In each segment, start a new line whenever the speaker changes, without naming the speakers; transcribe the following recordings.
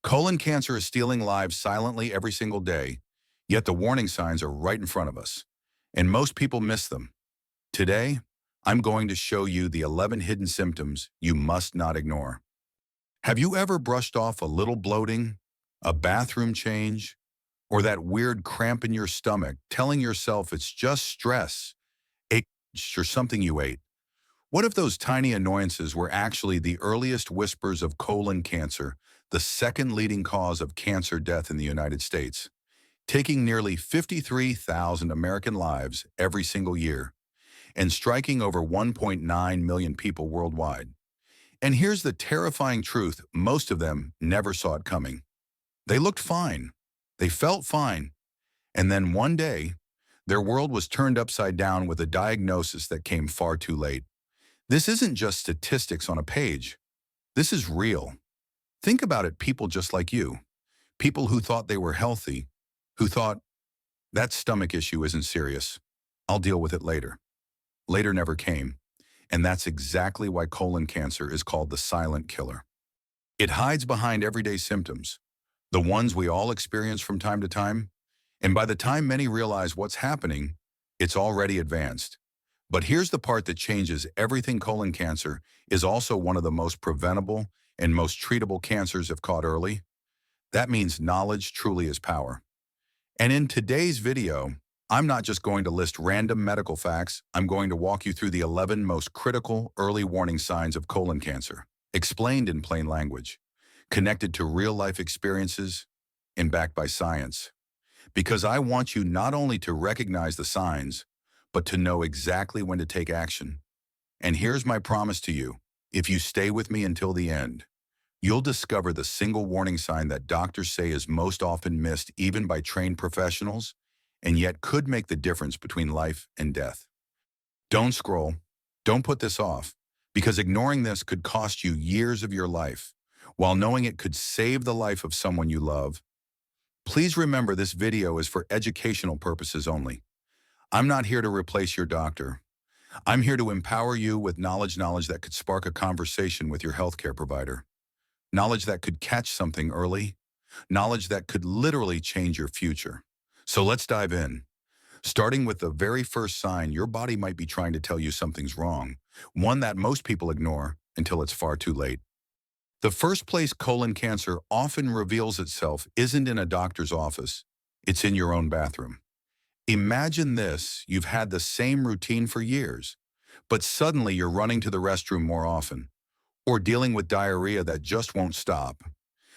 Colon cancer is stealing lives silently every single day, yet the warning signs are right in front of us, and most people miss them. Today, I'm going to show you the 11 hidden symptoms you must not ignore. Have you ever brushed off a little bloating, a bathroom change, or that weird cramp in your stomach, telling yourself it's just stress, ache, or something you ate? What if those tiny annoyances were actually the earliest whispers of colon cancer, the second leading cause of cancer death in the United States, taking nearly 53,000 American lives every single year and striking over 1.9 million people worldwide? And here's the terrifying truth: most of them never saw it coming. They looked fine, they felt fine, and then one day, their world was turned upside down with a diagnosis that came far too late. This isn't just statistics on a page. This is real. Think about it: people just like you, people who thought they were healthy, who thought, that stomach issue isn't serious, I'll deal with it later. Later never came, and that's exactly why colon cancer is called the silent killer. It hides behind everyday symptoms, the ones we all experience from time to time, and by the time many realize what's happening, it's already advanced. But here's the part that changes everything: colon cancer is also one of the most preventable and most treatable cancers if caught early. That means knowledge truly is power. And in today's video, I'm not just going to list random medical facts. I'm going to walk you through the 11 most critical early warning signs of colon cancer, explained in plain language, connected to real-life experiences, and backed by science. Because I want you not only to recognize the signs, but to know exactly when to take action. And here's my promise to you: if you stay with me until the end, you'll discover the single warning sign that doctors say is most often missed even by trained professionals, and yet could make the difference between life and death. Don't scroll. Don't put this off, because ignoring this could cost you years of your life, while knowing it could save the life of someone you love. Please remember, this video is for educational purposes only. I'm not here to replace your doctor. I'm here to empower you with knowledge that could spark a conversation with your healthcare provider. Knowledge that could catch something early. Knowledge that could literally change your future. So let's dive in. Starting with the very first sign: your body might be trying to tell you something's wrong, one that most people ignore until it's far too late. The first place colon cancer often reveals itself isn't in a doctor's office. It's in your own bathroom. Imagine this: you've had the same routine for years, but suddenly you're running to the restroom more often, or dealing with diarrhea that just won't stop.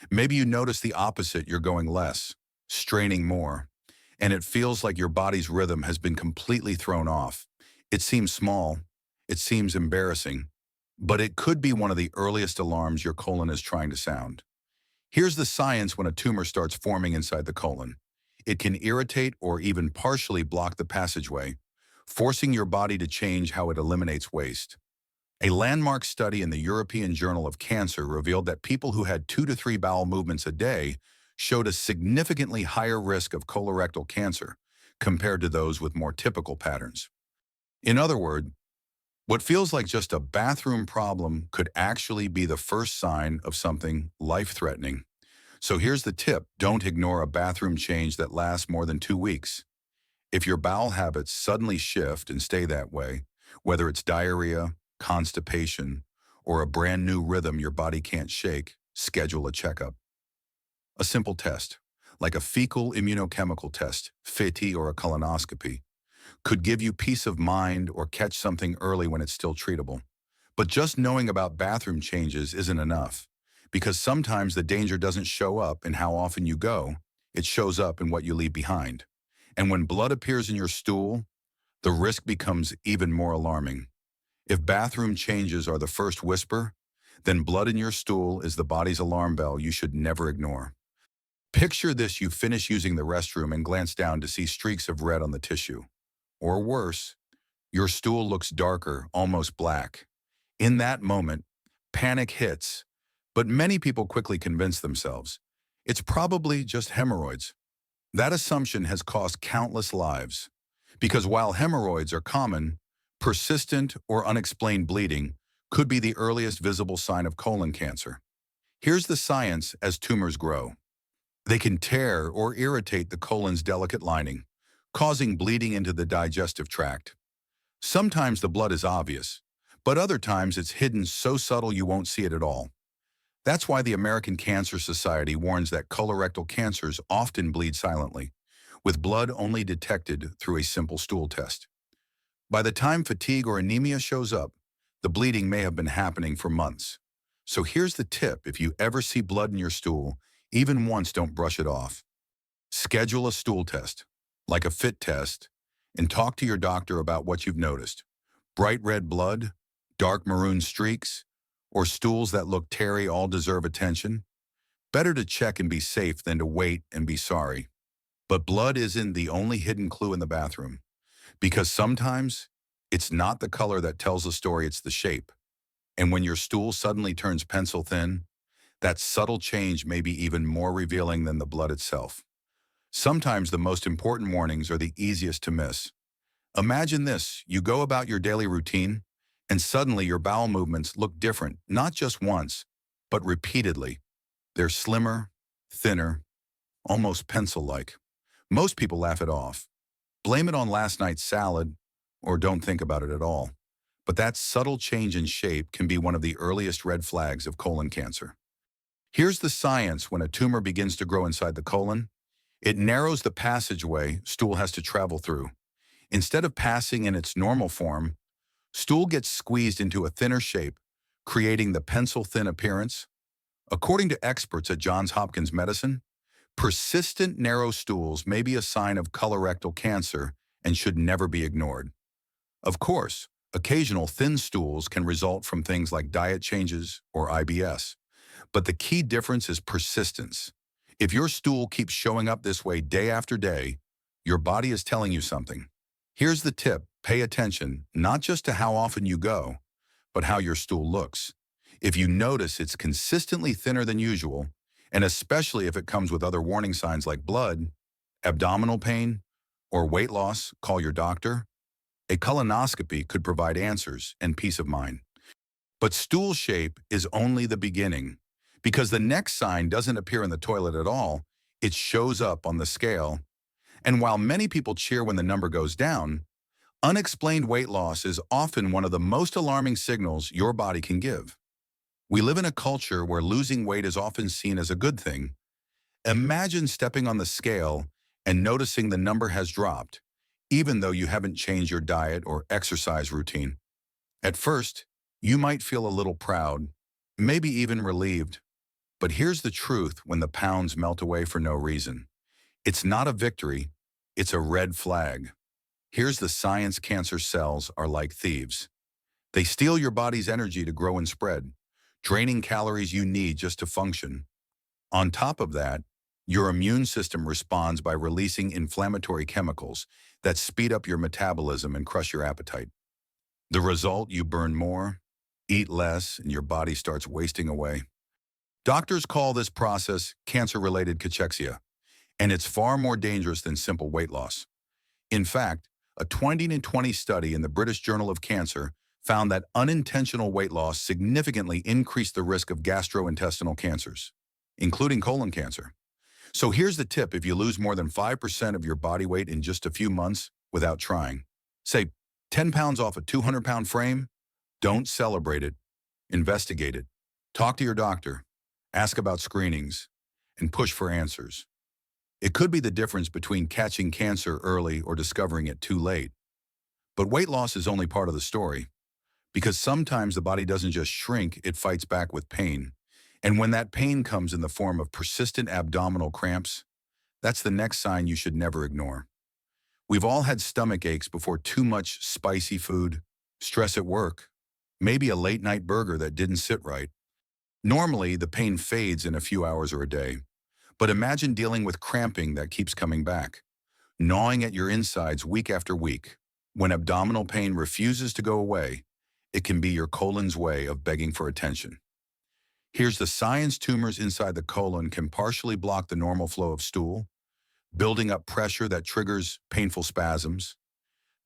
Maybe you notice the opposite: you're going less, straining more, and it feels like your body's rhythm has been completely thrown off. It seems small, it seems embarrassing, but it could be one of the earliest alarms your colon is trying to sound. Here's the science: when a tumor starts forming inside the colon, it can irritate or even partially block the passageway, forcing your body to change how it eliminates waste. A landmark study in the European Journal of Cancer revealed that people who had 2 to 3 bowel movements a day showed a significantly higher risk of colorectal cancer compared to those with more typical patterns. In other words, what feels like just a bathroom problem could actually be the first sign of something life-threatening. So here's the tip: don't ignore a bathroom change that lasts more than 2 weeks. If your bowel habits suddenly shift and stay that way, whether it's diarrhea, constipation, or a brand new rhythm your body can't shake, schedule a checkup. A simple test, like a fecal immunochemical test, FIT, or a colonoscopy, could give you peace of mind or catch something early when it's still treatable. But just knowing about bathroom changes isn't enough, because sometimes the danger doesn't show up in how often you go, it shows up in what you leave behind. And when blood appears in your stool, the risk becomes even more alarming. If bathroom changes are the first whisper, then blood in your stool is the body's alarm bell you should never ignore. Picture this: you finish using the restroom and glance down to see streaks of red on the tissue. Or worse, your stool looks darker, almost black. In that moment, panic hits, but many people quickly convince themselves it's probably just hemorrhoids. That assumption has cost countless lives, because while hemorrhoids are common, persistent or unexplained bleeding could be the earliest visible sign of colon cancer. Here's the science as tumors grow. They can tear or irritate the colon's delicate lining, causing bleeding into the digestive tract. Sometimes the blood is obvious, but other times it's hidden so subtle you won't see it at all. That's why the American Cancer Society warns that colorectal cancers often bleed silently, with blood only detected through a simple stool test. By the time fatigue or anemia shows up, the bleeding may have been happening for months. So here's the tip: if you ever see blood in your stool, even once, don't brush it off. Schedule a stool test, like a fit test, and talk to your doctor about what you've noticed. Bright red blood, dark maroon streaks, or stools that look tarry all deserve attention. Better to check and be safe than to wait and be sorry. But blood isn't the only hidden clue in the bathroom, because sometimes it's not the color that tells the story, it's the shape. And when your stool suddenly turns pencil thin, that subtle change may be even more revealing than the blood itself. Sometimes the most important warnings are the easiest to miss. Imagine this: you go about your daily routine, and suddenly your bowel movements look different, not just once, but repeatedly. They're slimmer, thinner, almost pencil-like. Most people laugh it off, blame it on last night's salad, or don't think about it at all. But that subtle change in shape can be one of the earliest red flags of colon cancer. Here's the science: when a tumor begins to grow inside the colon, it narrows the passageway stool has to travel through. Instead of passing in its normal form, stool gets squeezed into a thinner shape, creating the pencil-thin appearance. According to experts at Johns Hopkins Medicine, persistent narrow stools may be a sign of colorectal cancer and should never be ignored. Of course, occasional thin stools can result from things like diet changes or IBS, but the key difference is persistence. If your stool keeps showing up this way day after day, your body is telling you something. Here's the tip: pay attention, not just to how often you go, but how your stool looks. If you notice it's consistently thinner than usual, and especially if it comes with other warning signs like blood, abdominal pain, or weight loss, call your doctor. A colonoscopy could provide answers and peace of mind. But stool shape is only the beginning, because the next sign doesn't appear in the toilet at all, it shows up on the scale. And while many people cheer when the number goes down, unexplained weight loss is often one of the most alarming signals your body can give. We live in a culture where losing weight is often seen as a good thing. Imagine stepping on the scale and noticing the number has dropped, even though you haven't changed your diet or exercise routine. At first, you might feel a little proud, maybe even relieved. But here's the truth: when the pounds melt away for no reason, it's not a victory, it's a red flag. Here's the science: cancer cells are like thieves. They steal your body's energy to grow and spread, draining calories you need just to function. On top of that, your immune system responds by releasing inflammatory chemicals that speed up your metabolism and crush your appetite. The result: you burn more, eat less, and your body starts wasting away. Doctors call this process cancer-related cachexia, and it's far more dangerous than simple weight loss. In fact, a 2020 study in the British Journal of Cancer found that unintentional weight loss significantly increased the risk of gastrointestinal cancers, including colon cancer. So here's the tip: if you lose more than 5% of your body weight in just a few months without trying, say 10 pounds off a 200-pound frame, don't celebrate it, investigate it. Talk to your doctor, ask about screenings, and push for answers. It could be the difference between catching cancer early or discovering it too late. But weight loss is only part of the story, because sometimes the body doesn't just shrink, it fights back with pain. And when that pain comes in the form of persistent abdominal cramps, that's the next sign you should never ignore. We've all had stomach aches before too much spicy food, stress at work, maybe a late-night burger that didn't sit right. Normally, the pain fades in a few hours or a day. But imagine dealing with cramping that keeps coming back, gnawing at your insides week after week. When abdominal pain refuses to go away, it can be your colon's way of begging for attention. Here's the science: tumors inside the colon can partially block the normal flow of stool, building up pressure that triggers painful spasms.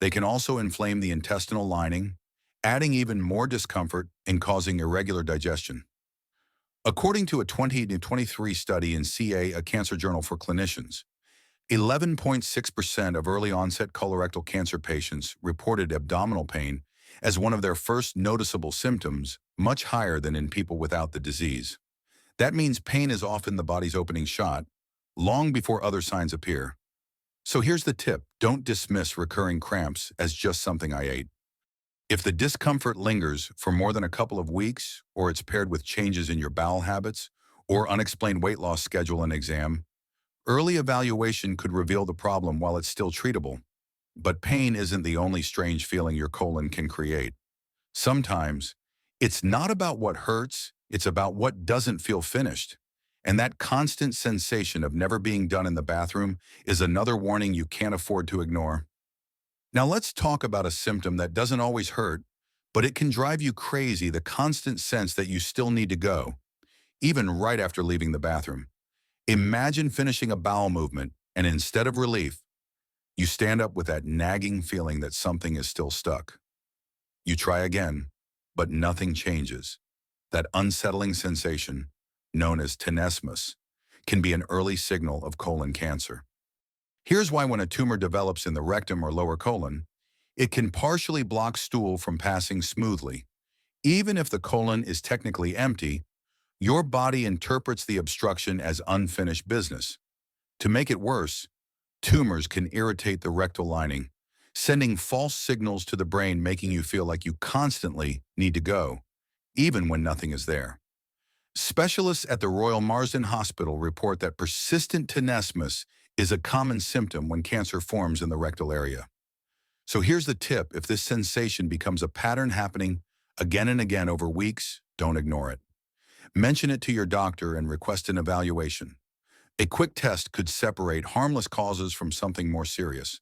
They can also inflame the intestinal lining, adding even more discomfort and causing irregular digestion. According to a 2023 study in CA, a cancer journal for clinicians, 11.6% of early-onset colorectal cancer patients reported abdominal pain as one of their first noticeable symptoms, much higher than in people without the disease. That means pain is often the body's opening shot, long before other signs appear. So here's the tip: don't dismiss recurring cramps as just something I ate. If the discomfort lingers for more than a couple of weeks, or it's paired with changes in your bowel habits, or unexplained weight loss, schedule an exam. Early evaluation could reveal the problem while it's still treatable. But pain isn't the only strange feeling your colon can create. Sometimes, it's not about what hurts, it's about what doesn't feel finished. And that constant sensation of never being done in the bathroom is another warning you can't afford to ignore. Now let's talk about a symptom that doesn't always hurt, but it can drive you crazy: the constant sense that you still need to go, even right after leaving the bathroom. Imagine finishing a bowel movement, and instead of relief, you stand up with that nagging feeling that something is still stuck. You try again, but nothing changes. That unsettling sensation, known as tenesmus, can be an early signal of colon cancer. Here's why: when a tumor develops in the rectum or lower colon, it can partially block stool from passing smoothly. Even if the colon is technically empty, your body interprets the obstruction as unfinished business. To make it worse, tumors can irritate the rectal lining, sending false signals to the brain, making you feel like you constantly need to go, even when nothing is there. Specialists at the Royal Marsden Hospital report that persistent tenesmus is a common symptom when cancer forms in the rectal area. So here's the tip: if this sensation becomes a pattern happening again and again over weeks, don't ignore it. Mention it to your doctor and request an evaluation. A quick test could separate harmless causes from something more serious,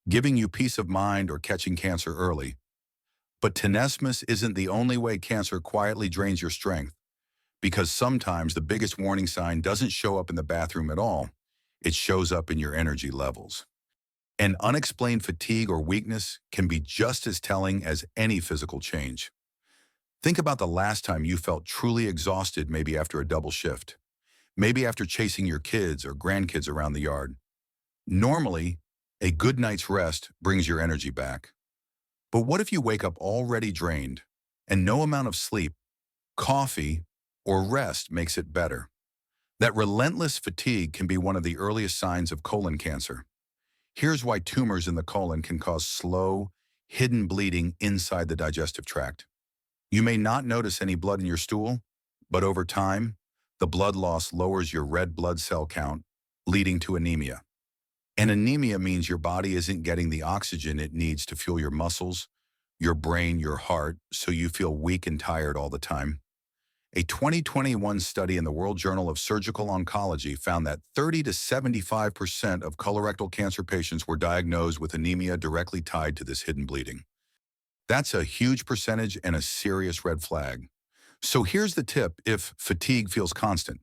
giving you peace of mind or catching cancer early. But tenesmus isn't the only way cancer quietly drains your strength, because sometimes the biggest warning sign doesn't show up in the bathroom at all. It shows up in your energy levels. And unexplained fatigue or weakness can be just as telling as any physical change. Think about the last time you felt truly exhausted, maybe after a double shift, maybe after chasing your kids or grandkids around the yard. Normally, a good night's rest brings your energy back. But what if you wake up already drained, and no amount of sleep, coffee, or rest makes it better? That relentless fatigue can be one of the earliest signs of colon cancer. Here's why tumors in the colon can cause slow, hidden bleeding inside the digestive tract. You may not notice any blood in your stool, but over time, the blood loss lowers your red blood cell count, leading to anemia. And anemia means your body isn't getting the oxygen it needs to fuel your muscles, your brain, your heart, so you feel weak and tired all the time. A 2021 study in the World Journal of Surgical Oncology found that 30 to 75% of colorectal cancer patients were diagnosed with anemia directly tied to this hidden bleeding. That's a huge percentage and a serious red flag. So here's the tip: if fatigue feels constant,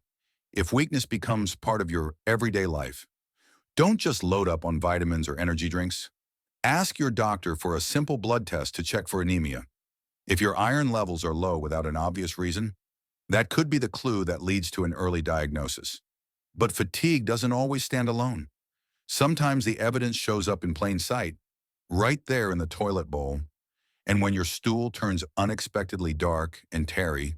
if weakness becomes part of your everyday life, don't just load up on vitamins or energy drinks. Ask your doctor for a simple blood test to check for anemia. If your iron levels are low without an obvious reason, that could be the clue that leads to an early diagnosis. But fatigue doesn't always stand alone. Sometimes the evidence shows up in plain sight, right there in the toilet bowl. And when your stool turns unexpectedly dark and tarry,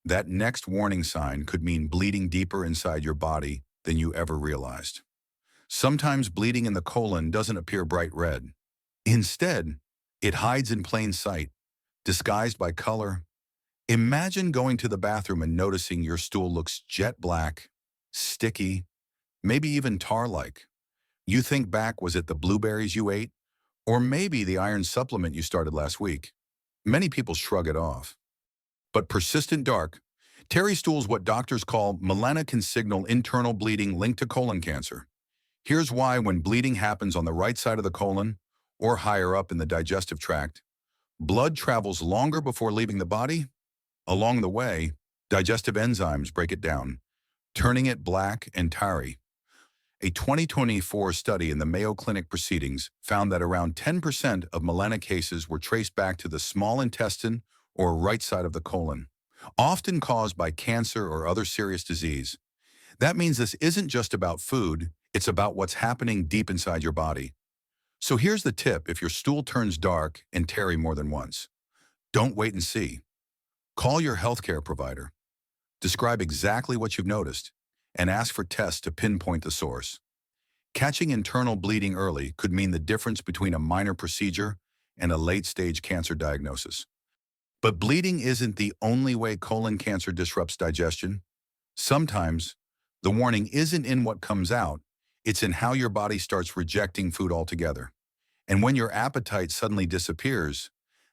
that next warning sign could mean bleeding deeper inside your body than you ever realized. Sometimes bleeding in the colon doesn't appear bright red. Instead, it hides in plain sight, disguised by color. Imagine going to the bathroom and noticing your stool looks jet black, sticky, maybe even tar-like. You think back: was it the blueberries you ate? Or maybe the iron supplement you started last week? Many people shrug it off. But persistent dark, tarry stools, what doctors call melena, can signal internal bleeding linked to colon cancer. Here's why: when bleeding happens on the right side of the colon, or higher up in the digestive tract, blood travels longer before leaving the body. Along the way, digestive enzymes break it down, turning it black and tarry. A 2024 study in the Mayo Clinic Proceedings found that around 10% of melena cases were traced back to the small intestine or right side of the colon. often caused by cancer or other serious disease. That means this isn't just about food, it's about what's happening deep inside your body. So here's the tip if your stool turns dark and tarry more than once. Don't wait and see. Call your healthcare provider. Describe exactly what you've noticed and ask for tests to pinpoint the source. Catching internal bleeding early could mean the difference between a minor procedure and a late-stage cancer diagnosis. But bleeding isn't the only way colon cancer disrupts digestion. Sometimes, the warning isn't in what comes out, it's in how your body starts rejecting food altogether. And when your appetite suddenly disappears,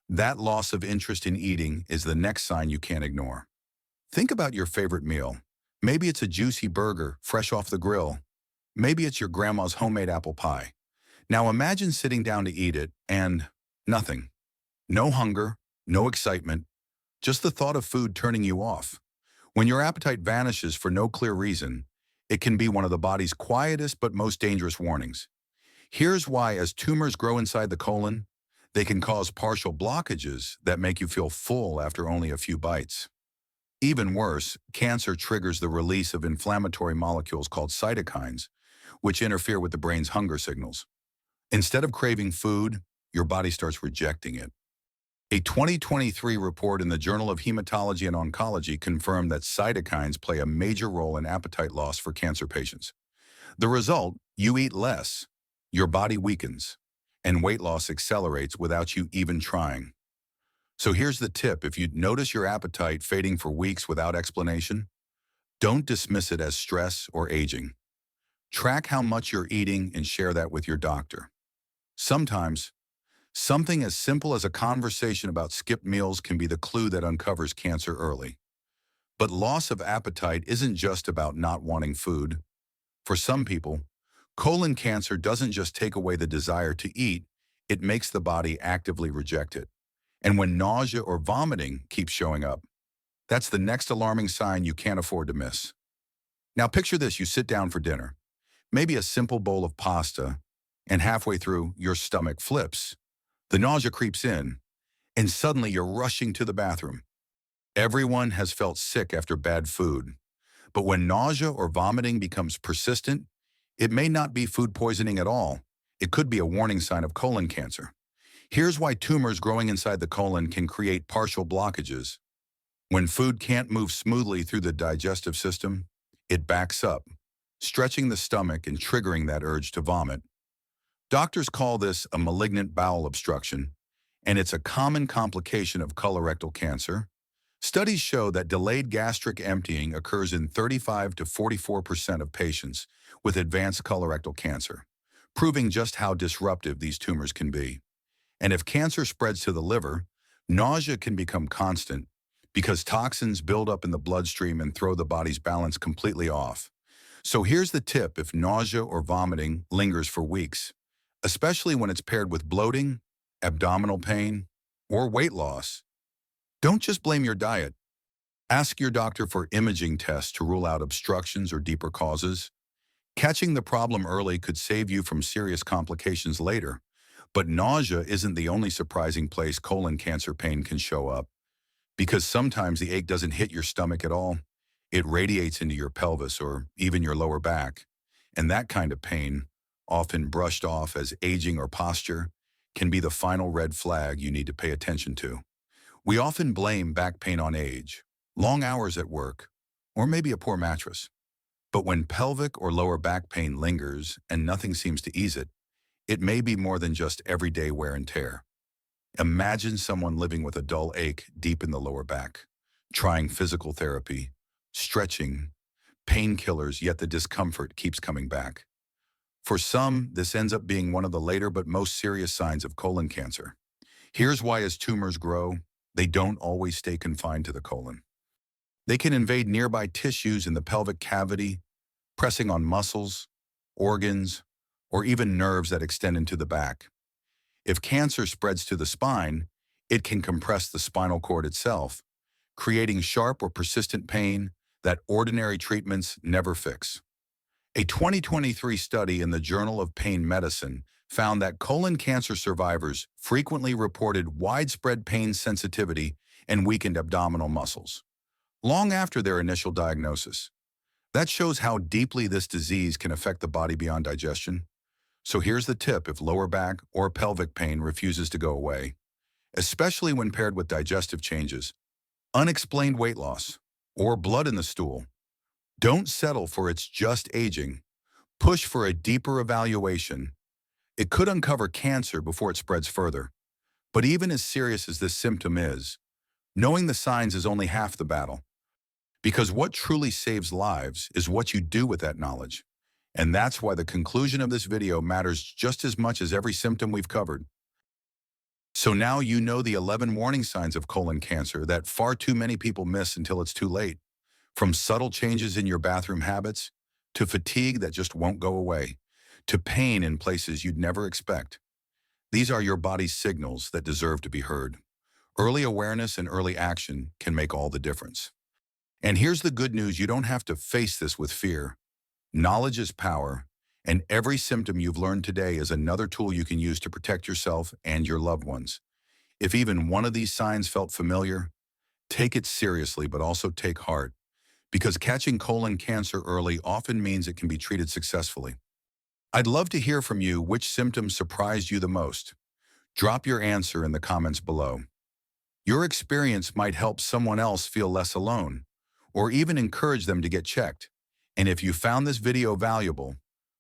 that loss of interest in eating is the next sign you can't ignore. Think about your favorite meal. Maybe it's a juicy burger fresh off the grill. Maybe it's your grandma's homemade apple pie. Now imagine sitting down to eat it and nothing. No hunger, no excitement, just the thought of food turning you off. When your appetite vanishes for no clear reason, it can be one of the body's quietest but most dangerous warnings. Here's why: as tumors grow inside the colon, they can cause partial blockages that make you feel full after only a few bites. Even worse, cancer triggers the release of inflammatory molecules called cytokines, which interfere with the brain's hunger signals. Instead of craving food, your body starts rejecting it. A 2023 report in the Journal of Hematology and Oncology confirmed that cytokines play a major role in appetite loss for cancer patients. The result: you eat less, your body weakens, and weight loss accelerates without you even trying. So here's the tip: if you notice your appetite fading for weeks without explanation, don't dismiss it as stress or aging. Track how much you're eating and share that with your doctor. Sometimes, something as simple as a conversation about skipped meals can be the clue that uncovers cancer early. But loss of appetite isn't just about not wanting food. For some people, colon cancer doesn't just take away the desire to eat, it makes the body actively reject it. And when nausea or vomiting keeps showing up, that's the next alarming sign you can't afford to miss. Now picture this: you sit down for dinner, maybe a simple bowl of pasta, and halfway through, your stomach flips. The nausea creeps in, and suddenly you're rushing to the bathroom. Everyone has felt sick after bad food, but when nausea or vomiting becomes persistent, it may not be food poisoning at all. It could be a warning sign of colon cancer. Here's why tumors growing inside the colon can create partial blockages. When food can't move smoothly through the digestive system, it backs up, stretching the stomach and triggering that urge to vomit. Doctors call this a malignant bowel obstruction, and it's a common complication of colorectal cancer. Studies show that delayed gastric emptying occurs in 35 to 44% of patients with advanced colorectal cancer, proving just how disruptive these tumors can be. And if cancer spreads to the liver, nausea can become constant because toxins build up in the bloodstream and throw the body's balance completely off. So here's the tip: if nausea or vomiting lingers for weeks, especially when it's paired with bloating, abdominal pain, or weight loss, don't just blame your diet. Ask your doctor for imaging tests to rule out obstructions or deeper causes. Catching the problem early could save you from serious complications later. But nausea isn't the only surprising place colon cancer pain can show up, because sometimes the ache doesn't hit your stomach at all. It radiates into your pelvis or even your lower back. And that kind of pain, often brushed off as aging or posture, can be the final red flag you need to pay attention to. We often blame back pain on age, long hours at work, or maybe a poor mattress. But when pelvic or lower back pain lingers and nothing seems to ease it, it may be more than just everyday wear and tear. Imagine someone living with a dull ache deep in the lower back, trying physical therapy, stretching, painkillers, yet the discomfort keeps coming back. For some, this ends up being one of the later but most serious signs of colon cancer. Here's why: as tumors grow, they don't always stay confined to the colon. They can invade nearby tissues in the pelvic cavity, pressing on muscles, organs, or even nerves that extend into the back. If cancer spreads to the spine, it can compress the spinal cord itself, creating sharp or persistent pain that ordinary treatments never fix. A 2023 study in the Journal of Pain Medicine found that colon cancer survivors frequently reported widespread pain sensitivity and weakened abdominal muscles. long after their initial diagnosis. That shows how deeply this disease can affect the body beyond digestion. So here's the tip if lower back or pelvic pain refuses to go away, especially when paired with digestive changes, unexplained weight loss, or blood in the stool. Don't settle for it's just aging. Push for a deeper evaluation. It could uncover cancer before it spreads further. But even as serious as this symptom is, knowing the signs is only half the battle. Because what truly saves lives is what you do with that knowledge. And that's why the conclusion of this video matters just as much as every symptom we've covered. So now you know the 11 warning signs of colon cancer that far too many people miss until it's too late. From subtle changes in your bathroom habits, to fatigue that just won't go away, to pain in places you'd never expect. These are your body's signals that deserve to be heard. Early awareness and early action can make all the difference. And here's the good news, you don't have to face this with fear. Knowledge is power, and every symptom you've learned today is another tool you can use to protect yourself and your loved ones. If even one of these signs felt familiar, take it seriously, but also take heart, because catching colon cancer early often means it can be treated successfully. I'd love to hear from you which symptoms surprised you the most. Drop your answer in the comments below. Your experience might help someone else feel less alone, or even encourage them to get checked. And if you found this video valuable,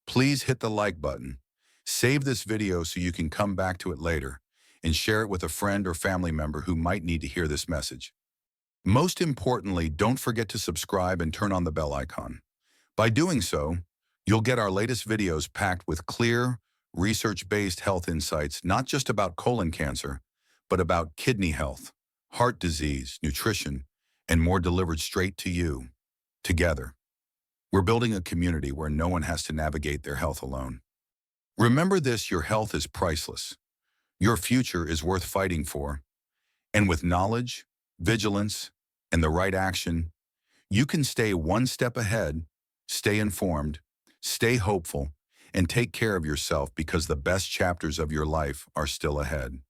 please hit the like button. Save this video so you can come back to it later, and share it with a friend or family member who might need to hear this message. Most importantly, don't forget to subscribe and turn on the bell icon. By doing so, you'll get our latest videos packed with clear, research-based health insights, not just about colon cancer, but about kidney health, heart disease, nutrition, and more, delivered straight to you, together. We're building a community where no one has to navigate their health alone. Remember this, your health is priceless. Your future is worth fighting for. And with knowledge, vigilance, and the right action, you can stay one step ahead, stay informed, stay hopeful, and take care of yourself, because the best chapters of your life are still ahead.